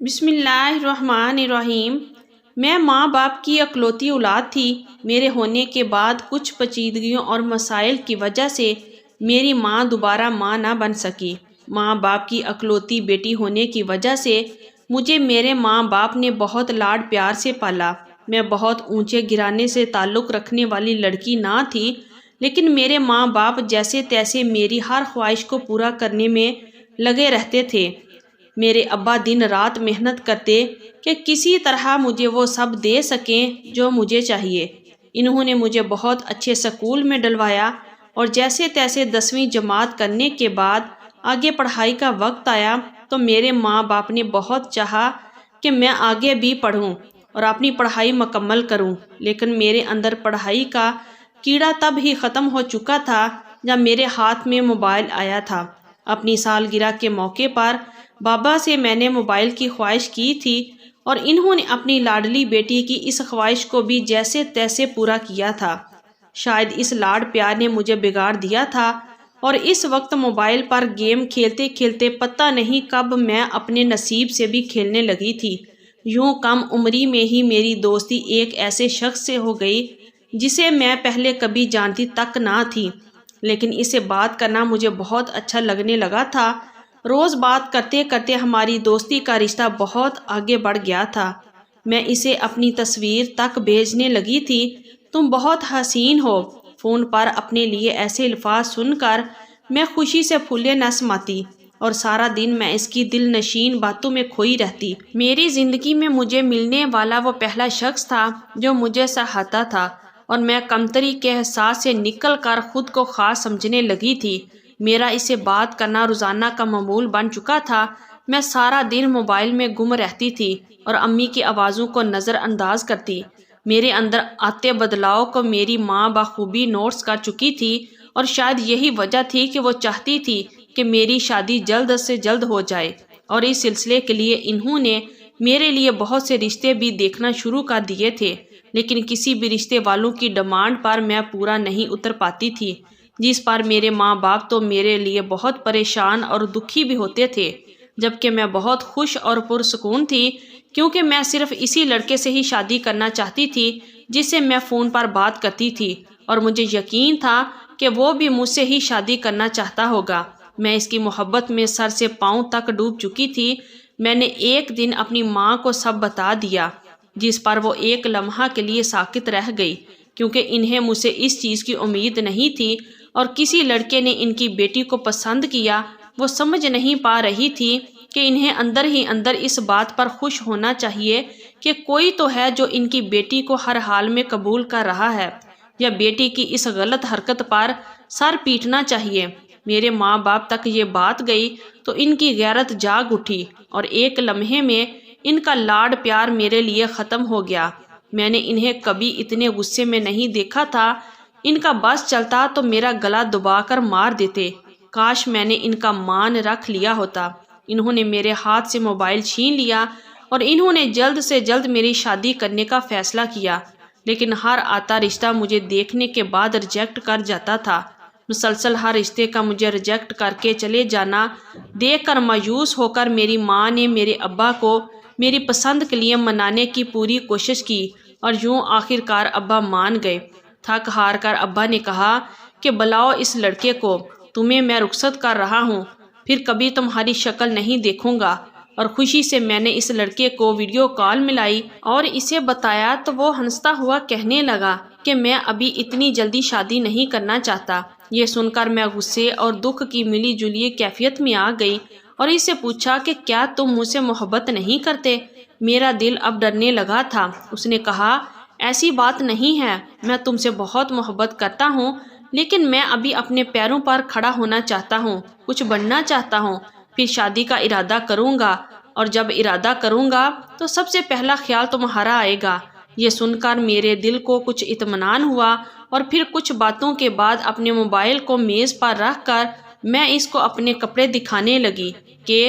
بسم اللہ الرحمن الرحیم۔ میں ماں باپ کی اکلوتی اولاد تھی۔ میرے ہونے کے بعد کچھ پیچیدگیوں اور مسائل کی وجہ سے میری ماں دوبارہ ماں نہ بن سکی۔ ماں باپ کی اکلوتی بیٹی ہونے کی وجہ سے مجھے میرے ماں باپ نے بہت لاڈ پیار سے پالا۔ میں بہت اونچے گھرانے سے تعلق رکھنے والی لڑکی نہ تھی، لیکن میرے ماں باپ جیسے تیسے میری ہر خواہش کو پورا کرنے میں لگے رہتے تھے۔ میرے ابا دن رات محنت کرتے کہ کسی طرح مجھے وہ سب دے سکیں جو مجھے چاہیے۔ انہوں نے مجھے بہت اچھے سکول میں ڈلوایا اور جیسے تیسے 10ویں جماعت کرنے کے بعد آگے پڑھائی کا وقت آیا تو میرے ماں باپ نے بہت چاہا کہ میں آگے بھی پڑھوں اور اپنی پڑھائی مکمل کروں، لیکن میرے اندر پڑھائی کا کیڑا تب ہی ختم ہو چکا تھا جب میرے ہاتھ میں موبائل آیا تھا۔ اپنی سالگرہ کے موقع پر بابا سے میں نے موبائل کی خواہش کی تھی اور انہوں نے اپنی لاڈلی بیٹی کی اس خواہش کو بھی جیسے تیسے پورا کیا تھا۔ شاید اس لاڈ پیار نے مجھے بگاڑ دیا تھا اور اس وقت موبائل پر گیم کھیلتے کھیلتے پتہ نہیں کب میں اپنے نصیب سے بھی کھیلنے لگی تھی۔ یوں کم عمری میں ہی میری دوستی ایک ایسے شخص سے ہو گئی جسے میں پہلے کبھی جانتی تک نہ تھی، لیکن اس سے بات کرنا مجھے بہت اچھا لگنے لگا تھا۔ روز بات کرتے کرتے ہماری دوستی کا رشتہ بہت آگے بڑھ گیا تھا۔ میں اسے اپنی تصویر تک بھیجنے لگی تھی، تم بہت حسین ہو۔ فون پر اپنے لیے ایسے الفاظ سن کر میں خوشی سے پھولے نہ سماتی اور سارا دن میں اس کی دل نشین باتوں میں کھوئی رہتی۔ میری زندگی میں مجھے ملنے والا وہ پہلا شخص تھا جو مجھے سراہتا تھا اور میں کمتری کے احساس سے نکل کر خود کو خاص سمجھنے لگی تھی۔ میرا اسے بات کرنا روزانہ کا معمول بن چکا تھا۔ میں سارا دن موبائل میں گم رہتی تھی اور امی کی آوازوں کو نظر انداز کرتی۔ میرے اندر آتے بدلاؤ کو میری ماں بخوبی نوٹس کر چکی تھی اور شاید یہی وجہ تھی کہ وہ چاہتی تھی کہ میری شادی جلد سے جلد ہو جائے، اور اس سلسلے کے لیے انہوں نے میرے لیے بہت سے رشتے بھی دیکھنا شروع کر دیے تھے، لیکن کسی بھی رشتے والوں کی ڈیمانڈ پر میں پورا نہیں اتر پاتی تھی، جس پر میرے ماں باپ تو میرے لیے بہت پریشان اور دکھی بھی ہوتے تھے، جبکہ میں بہت خوش اور پرسکون تھی کیونکہ میں صرف اسی لڑکے سے ہی شادی کرنا چاہتی تھی جس سے میں فون پر بات کرتی تھی، اور مجھے یقین تھا کہ وہ بھی مجھ سے ہی شادی کرنا چاہتا ہوگا۔ میں اس کی محبت میں سر سے پاؤں تک ڈوب چکی تھی۔ میں نے ایک دن اپنی ماں کو سب بتا دیا، جس پر وہ ایک لمحہ کے لیے ساکت رہ گئی، کیونکہ انہیں مجھ سے اس چیز کی امید نہیں تھی اور کسی لڑکے نے ان کی بیٹی کو پسند کیا۔ وہ سمجھ نہیں پا رہی تھی کہ انہیں اندر ہی اندر اس بات پر خوش ہونا چاہیے کہ کوئی تو ہے جو ان کی بیٹی کو ہر حال میں قبول کر رہا ہے، یا بیٹی کی اس غلط حرکت پر سر پیٹنا چاہیے۔ میرے ماں باپ تک یہ بات گئی تو ان کی غیرت جاگ اٹھی اور ایک لمحے میں ان کا لاڈ پیار میرے لیے ختم ہو گیا۔ میں نے انہیں کبھی اتنے غصے میں نہیں دیکھا تھا۔ ان کا بس چلتا تو میرا گلا دبا کر مار دیتے۔ کاش میں نے ان کا مان رکھ لیا ہوتا۔ انہوں نے میرے ہاتھ سے موبائل چھین لیا اور انہوں نے جلد سے جلد میری شادی کرنے کا فیصلہ کیا، لیکن ہر آتا رشتہ مجھے دیکھنے کے بعد ریجیکٹ کر جاتا تھا۔ مسلسل ہر رشتے کا مجھے ریجیکٹ کر کے چلے جانا دیکھ کر مایوس ہو کر میری ماں نے میرے ابا کو میری پسند کے لیے منانے کی پوری کوشش کی، اور یوں آخر کار ابا مان گئے۔ تھک ہار کر ابا نے کہا کہ بلاؤ اس لڑکے کو، تمہیں میں رخصت کر رہا ہوں، پھر کبھی تمہاری شکل نہیں دیکھوں گا۔ اور خوشی سے میں نے اس لڑکے کو ویڈیو کال ملائی اور اسے بتایا تو وہ ہنستا ہوا کہنے لگا کہ میں ابھی اتنی جلدی شادی نہیں کرنا چاہتا۔ یہ سن کر میں غصے اور دکھ کی ملی جلی کیفیت میں آ گئی اور اس سے پوچھا کہ کیا تم مجھ سے محبت نہیں کرتے؟ میرا دل اب ڈرنے لگا تھا۔ اس نے کہا ایسی بات نہیں ہے، میں تم سے بہت محبت کرتا ہوں، لیکن میں ابھی اپنے پیروں پر کھڑا ہونا چاہتا ہوں، کچھ بننا چاہتا ہوں، پھر شادی کا ارادہ کروں گا، اور جب ارادہ کروں گا تو سب سے پہلا خیال تمہارا آئے گا۔ یہ سن کر میرے دل کو کچھ اطمینان ہوا اور پھر کچھ باتوں کے بعد اپنے موبائل کو میز پر رکھ کر میں اس کو اپنے کپڑے دکھانے لگی کہ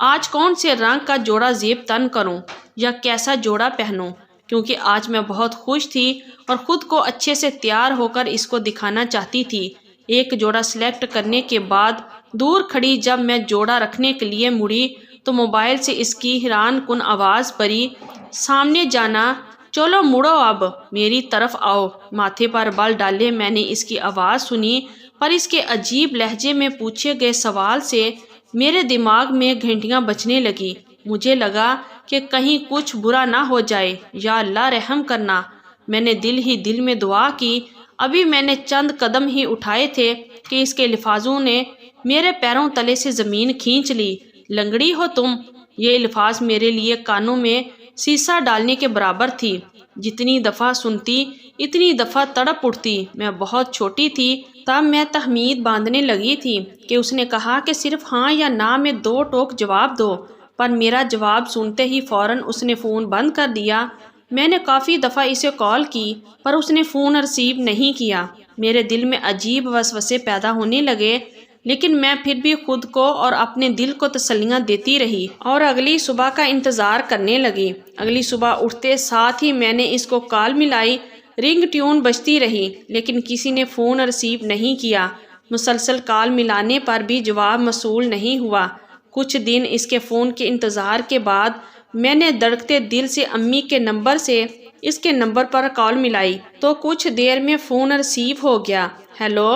آج کون سے رنگ کا جوڑا زیب تن کروں یا کیسا جوڑا پہنوں، کیونکہ آج میں بہت خوش تھی اور خود کو اچھے سے تیار ہو کر اس کو دکھانا چاہتی تھی۔ ایک جوڑا سلیکٹ کرنے کے بعد دور کھڑی جب میں جوڑا رکھنے کے لیے مڑی تو موبائل سے اس کی حیران کن آواز پڑی، سامنے جانا، چلو مڑو، اب میری طرف آؤ۔ ماتھے پر بل ڈالے میں نے اس کی آواز سنی، پر اس کے عجیب لہجے میں پوچھے گئے سوال سے میرے دماغ میں گھنٹیاں بجنے لگی۔ مجھے لگا کہ کہیں کچھ برا نہ ہو جائے، یا اللہ رحم کرنا۔ میں نے دل ہی دل میں دعا کی۔ ابھی میں نے چند قدم ہی اٹھائے تھے کہ اس کے الفاظوں نے میرے پیروں تلے سے زمین کھینچ لی۔ لنگڑی ہو تم؟ یہ الفاظ میرے لیے کانوں میں سیسا ڈالنے کے برابر تھی۔ جتنی دفعہ سنتی اتنی دفعہ تڑپ اٹھتی۔ میں بہت چھوٹی تھی تب میں تحمید باندھنے لگی تھی کہ اس نے کہا کہ صرف ہاں یا نہ میں 2 ٹوک جواب دو، پر میرا جواب سنتے ہی فوراً اس نے فون بند کر دیا۔ میں نے کافی دفعہ اسے کال کی پر اس نے فون ریسیو نہیں کیا۔ میرے دل میں عجیب وسوسے پیدا ہونے لگے، لیکن میں پھر بھی خود کو اور اپنے دل کو تسلیاں دیتی رہی اور اگلی صبح کا انتظار کرنے لگی۔ اگلی صبح اٹھتے ساتھ ہی میں نے اس کو کال ملائی۔ رنگ ٹیون بجتی رہی لیکن کسی نے فون ریسیو نہیں کیا۔ مسلسل کال ملانے پر بھی جواب موصول نہیں ہوا۔ کچھ دن اس کے فون کے انتظار کے بعد میں نے دھڑکتے دل سے امی کے نمبر سے اس کے نمبر پر کال ملائی تو کچھ دیر میں فون ریسیو ہو گیا۔ ہیلو۔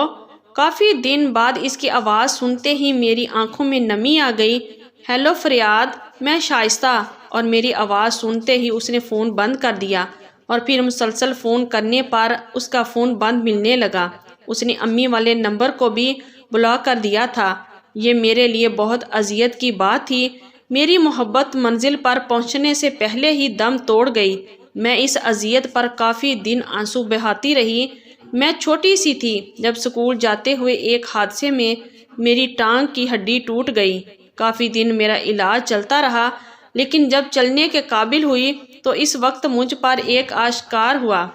کافی دن بعد اس کی آواز سنتے ہی میری آنکھوں میں نمی آ گئی۔ ہیلو فریاد، میں شائستہ۔ اور میری آواز سنتے ہی اس نے فون بند کر دیا اور پھر مسلسل فون کرنے پر اس کا فون بند ملنے لگا۔ اس نے امی والے نمبر کو بھی بلاک کر دیا تھا۔ یہ میرے لیے بہت اذیت کی بات تھی۔ میری محبت منزل پر پہنچنے سے پہلے ہی دم توڑ گئی۔ میں اس اذیت پر کافی دن آنسو بہاتی رہی۔ میں چھوٹی سی تھی جب اسکول جاتے ہوئے ایک حادثے میں میری ٹانگ کی ہڈی ٹوٹ گئی۔ کافی دن میرا علاج چلتا رہا، لیکن جب چلنے کے قابل ہوئی تو اس وقت مجھ پر ایک آشکار ہوا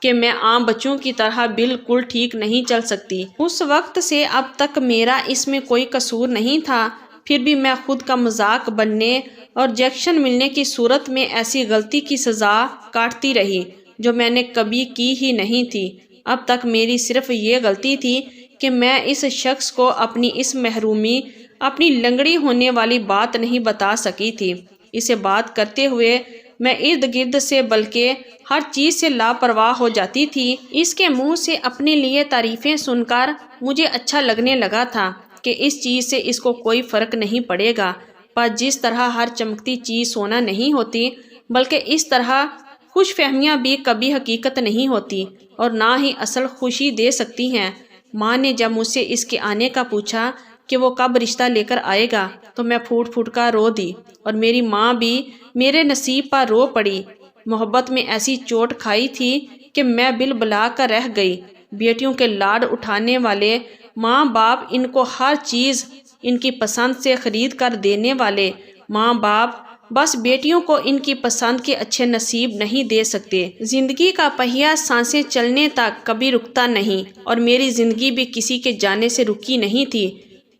کہ میں عام بچوں کی طرح بالکل ٹھیک نہیں چل سکتی۔ اس وقت سے اب تک میرا اس میں کوئی قصور نہیں تھا، پھر بھی میں خود کا مذاق بننے اور ریجیکشن ملنے کی صورت میں ایسی غلطی کی سزا کاٹتی رہی جو میں نے کبھی کی ہی نہیں تھی۔ اب تک میری صرف یہ غلطی تھی کہ میں اس شخص کو اپنی اس محرومی، اپنی لنگڑی ہونے والی بات نہیں بتا سکی تھی۔ اسے بات کرتے ہوئے میں ارد گرد سے بلکہ ہر چیز سے لاپرواہ ہو جاتی تھی۔ اس کے منہ سے اپنے لیے تعریفیں سن کر مجھے اچھا لگنے لگا تھا کہ اس چیز سے اس کو کوئی فرق نہیں پڑے گا، پر جس طرح ہر چمکتی چیز سونا نہیں ہوتی، بلکہ اس طرح خوش فہمیاں بھی کبھی حقیقت نہیں ہوتی اور نہ ہی اصل خوشی دے سکتی ہیں۔ ماں نے جب مجھ سے اس کے آنے کا پوچھا کہ وہ کب رشتہ لے کر آئے گا تو میں پھوٹ پھوٹ کر رو دی اور میری ماں بھی میرے نصیب پر رو پڑی۔ محبت میں ایسی چوٹ کھائی تھی کہ میں بل بلا کر رہ گئی۔ بیٹیوں کے لاڈ اٹھانے والے ماں باپ، ان کو ہر چیز ان کی پسند سے خرید کر دینے والے ماں باپ بس بیٹیوں کو ان کی پسند کے اچھے نصیب نہیں دے سکتے۔ زندگی کا پہیہ سانسیں چلنے تک کبھی رکتا نہیں، اور میری زندگی بھی کسی کے جانے سے رکی نہیں تھی۔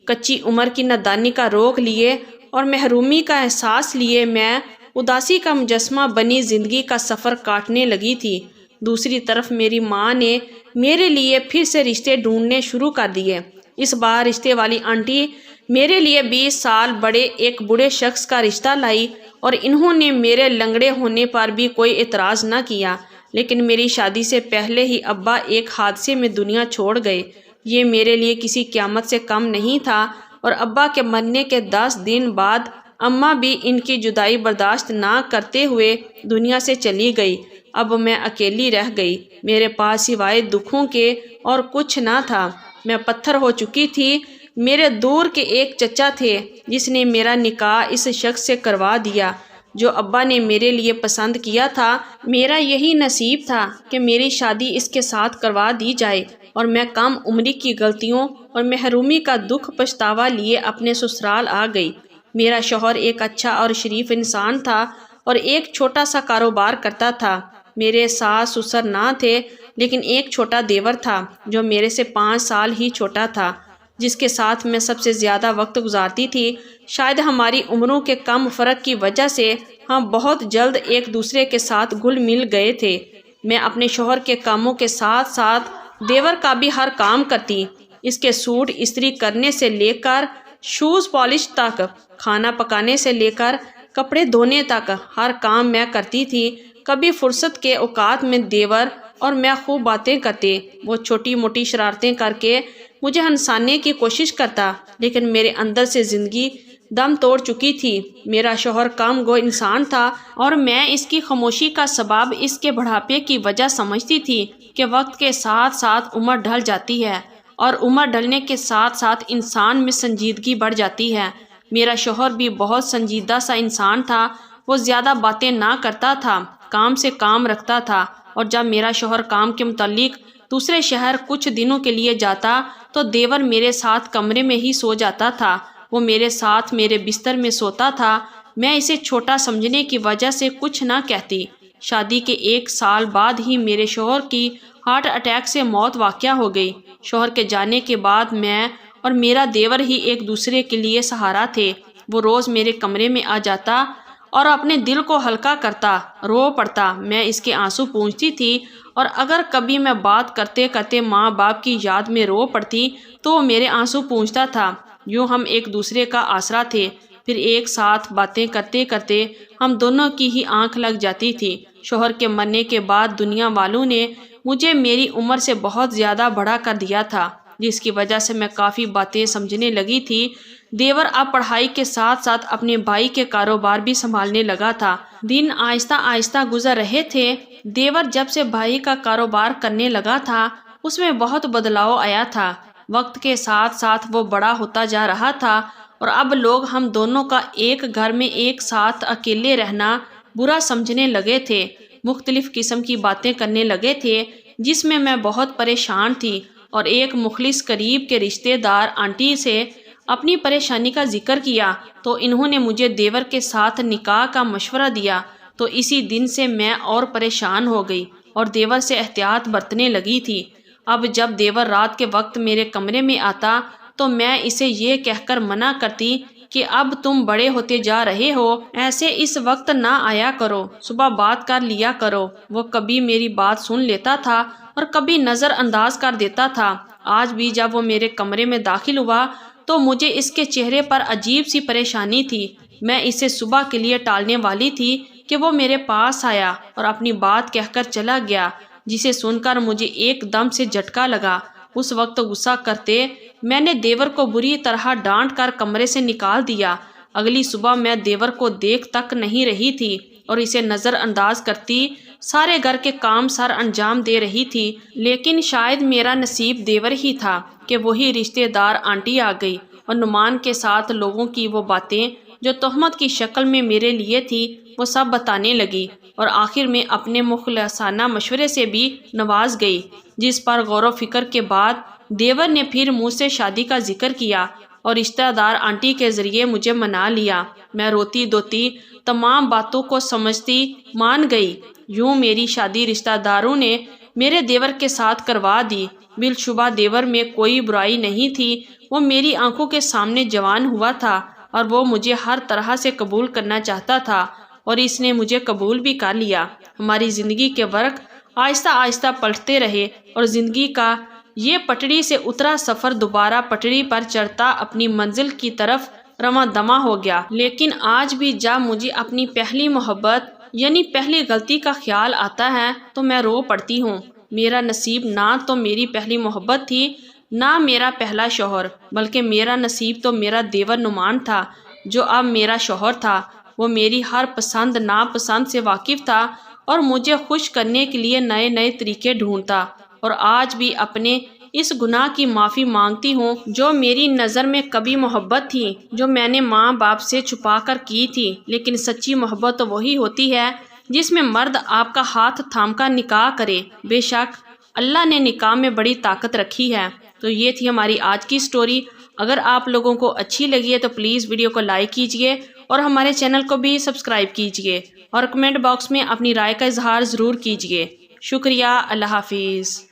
کچی عمر کی نادانی کا روگ لیے اور محرومی کا احساس لیے میں اداسی کا مجسمہ بنی زندگی کا سفر کاٹنے لگی تھی۔ دوسری طرف میری ماں نے میرے لیے پھر سے رشتے ڈھونڈنے شروع کر دیے۔ اس بار رشتے والی آنٹی میرے لیے 20 سال بڑے ایک بوڑھے شخص کا رشتہ لائی اور انہوں نے میرے لنگڑے ہونے پر بھی کوئی اعتراض نہ کیا، لیکن میری شادی سے پہلے ہی ابا ایک حادثے میں دنیا چھوڑ گئے۔ یہ میرے لیے کسی قیامت سے کم نہیں تھا، اور ابا کے مرنے کے 10 دن بعد اماں بھی ان کی جدائی برداشت نہ کرتے ہوئے دنیا سے چلی گئی۔ اب میں اکیلی رہ گئی، میرے پاس سوائے دکھوں کے اور کچھ نہ تھا۔ میں پتھر ہو چکی تھی۔ میرے دور کے ایک چچا تھے جس نے میرا نکاح اس شخص سے کروا دیا جو ابا نے میرے لیے پسند کیا تھا۔ میرا یہی نصیب تھا کہ میری شادی اس کے ساتھ کروا دی جائے، اور میں کم عمری کی غلطیوں اور محرومی کا دکھ پچھتاوا لیے اپنے سسرال آ گئی۔ میرا شوہر ایک اچھا اور شریف انسان تھا اور ایک چھوٹا سا کاروبار کرتا تھا۔ میرے ساس سسر نہ تھے، لیکن ایک چھوٹا دیور تھا جو میرے سے 5 سال ہی چھوٹا تھا، جس کے ساتھ میں سب سے زیادہ وقت گزارتی تھی۔ شاید ہماری عمروں کے کم فرق کی وجہ سے ہم بہت جلد ایک دوسرے کے ساتھ گھل مل گئے تھے۔ میں اپنے شوہر کے کاموں کے ساتھ ساتھ دیور کا بھی ہر کام کرتی، اس کے سوٹ استری کرنے سے لے کر شوز پالش تک، کھانا پکانے سے لے کر کپڑے دھونے تک ہر کام میں کرتی تھی۔ کبھی فرصت کے اوقات میں دیور اور میں خوب باتیں کرتے۔ وہ چھوٹی موٹی شرارتیں کر کے مجھے ہنسانے کی کوشش کرتا، لیکن میرے اندر سے زندگی دم توڑ چکی تھی۔ میرا شوہر کم گو انسان تھا اور میں اس کی خاموشی کا سبب اس کے بڑھاپے کی وجہ سمجھتی تھی کہ وقت کے ساتھ ساتھ عمر ڈھل جاتی ہے اور عمر ڈھلنے کے ساتھ ساتھ انسان میں سنجیدگی بڑھ جاتی ہے۔ میرا شوہر بھی بہت سنجیدہ سا انسان تھا۔ وہ زیادہ باتیں نہ کرتا تھا، کام سے کام رکھتا تھا، اور جب میرا شوہر کام کے متعلق دوسرے شہر کچھ دنوں کے لیے جاتا تو دیور میرے ساتھ کمرے میں ہی سو جاتا تھا۔ وہ میرے ساتھ میرے بستر میں سوتا تھا۔ میں اسے چھوٹا سمجھنے کی وجہ سے کچھ نہ کہتی۔ شادی کے 1 سال بعد ہی میرے شوہر کی ہارٹ اٹیک سے موت واقع ہو گئی۔ شوہر کے جانے کے بعد میں اور میرا دیور ہی ایک دوسرے کے لیے سہارا تھے۔ وہ روز میرے کمرے میں آ جاتا اور اپنے دل کو ہلکا کرتا، رو پڑتا۔ میں اس کے آنسو پونچھتی تھی، اور اگر کبھی میں بات کرتے کرتے ماں باپ کی یاد میں رو پڑتی تو وہ میرے آنسو پونچھتا تھا۔ یوں ہم ایک دوسرے کا آسرا تھے۔ پھر ایک ساتھ باتیں کرتے کرتے ہم دونوں کی ہی آنکھ لگ جاتی تھی۔ شوہر کے مرنے کے بعد دنیا والوں نے مجھے میری عمر سے بہت زیادہ بڑا کر دیا تھا، جس کی وجہ سے میں کافی باتیں سمجھنے لگی تھی۔ دیور اب پڑھائی کے ساتھ ساتھ اپنے بھائی کے کاروبار بھی سنبھالنے لگا تھا۔ دن آہستہ آہستہ گزر رہے تھے۔ دیور جب سے بھائی کا کاروبار کرنے لگا تھا اس میں بہت بدلاؤ آیا تھا۔ وقت کے ساتھ ساتھ وہ بڑا ہوتا جا رہا تھا اور اب لوگ ہم دونوں کا ایک گھر میں ایک ساتھ اکیلے رہنا برا سمجھنے لگے تھے۔ مختلف قسم کی باتیں کرنے لگے تھے جس میں میں بہت پریشان تھی، اور ایک مخلص قریب کے رشتہ دار آنٹی سے اپنی پریشانی کا ذکر کیا تو انہوں نے مجھے دیور کے ساتھ نکاح کا مشورہ دیا۔ تو اسی دن سے میں اور پریشان ہو گئی اور دیور سے احتیاط برتنے لگی تھی۔ اب جب دیور رات کے وقت میرے کمرے میں آتا تو میں اسے یہ کہہ کر منع کرتی کہ اب تم بڑے ہوتے جا رہے ہو، ایسے اس وقت نہ آیا کرو، صبح بات کر لیا کرو۔ وہ کبھی میری بات سن لیتا تھا اور کبھی نظر انداز کر دیتا تھا۔ آج بھی جب وہ میرے کمرے میں داخل ہوا تو مجھے اس کے چہرے پر عجیب سی پریشانی تھی۔ میں اسے صبح کے لیے ٹالنے والی تھی کہ وہ میرے پاس آیا اور اپنی بات کہہ کر چلا گیا، جسے سن کر مجھے ایک دم سے جھٹکا لگا۔ اس وقت غصہ کرتے میں نے دیور کو بری طرح ڈانٹ کر کمرے سے نکال دیا۔ اگلی صبح میں دیور کو دیکھ تک نہیں رہی تھی اور اسے نظر انداز کرتی سارے گھر کے کام سر انجام دے رہی تھی، لیکن شاید میرا نصیب دیور ہی تھا کہ وہی رشتہ دار آنٹی آ گئی اور نعمان کے ساتھ لوگوں کی وہ باتیں جو تہمت کی شکل میں میرے لیے تھی وہ سب بتانے لگی، اور آخر میں اپنے مخلصانہ مشورے سے بھی نواز گئی، جس پر غور و فکر کے بعد دیور نے پھر مجھ سے شادی کا ذکر کیا اور رشتہ دار آنٹی کے ذریعے مجھے منا لیا۔ میں روتی دھوتی تمام باتوں کو سمجھتی مان گئی۔ یوں میری شادی رشتہ داروں نے میرے دیور کے ساتھ کروا دی۔ بالشبہ دیور میں کوئی برائی نہیں تھی، وہ میری آنکھوں کے سامنے جوان ہوا تھا اور وہ مجھے ہر طرح سے قبول کرنا چاہتا تھا، اور اس نے مجھے قبول بھی کر لیا۔ ہماری زندگی کے ورق آہستہ آہستہ پلٹتے رہے اور زندگی کا یہ پٹڑی سے اترا سفر دوبارہ پٹڑی پر چڑھتا اپنی منزل کی طرف رواں دواں ہو گیا۔ لیکن آج بھی جب مجھے اپنی پہلی محبت یعنی پہلی غلطی کا خیال آتا ہے تو میں رو پڑتی ہوں۔ میرا نصیب نہ تو میری پہلی محبت تھی، نہ میرا پہلا شوہر، بلکہ میرا نصیب تو میرا دیور نعمان تھا، جو اب میرا شوہر تھا۔ وہ میری ہر پسند ناپسند سے واقف تھا اور مجھے خوش کرنے کے لیے نئے نئے طریقے ڈھونڈتا، اور آج بھی اپنے اس گناہ کی معافی مانگتی ہوں جو میری نظر میں کبھی محبت تھی، جو میں نے ماں باپ سے چھپا کر کی تھی۔ لیکن سچی محبت تو وہی ہوتی ہے جس میں مرد آپ کا ہاتھ تھام کر نکاح کرے۔ بے شک اللہ نے نکاح میں بڑی طاقت رکھی ہے۔ تو یہ تھی ہماری آج کی سٹوری۔ اگر آپ لوگوں کو اچھی لگی ہے تو پلیز ویڈیو کو لائک کیجئے اور ہمارے چینل کو بھی سبسکرائب کیجئے، اور کمنٹ باکس میں اپنی رائے کا اظہار ضرور کیجئے۔ شکریہ۔ اللہ حافظ۔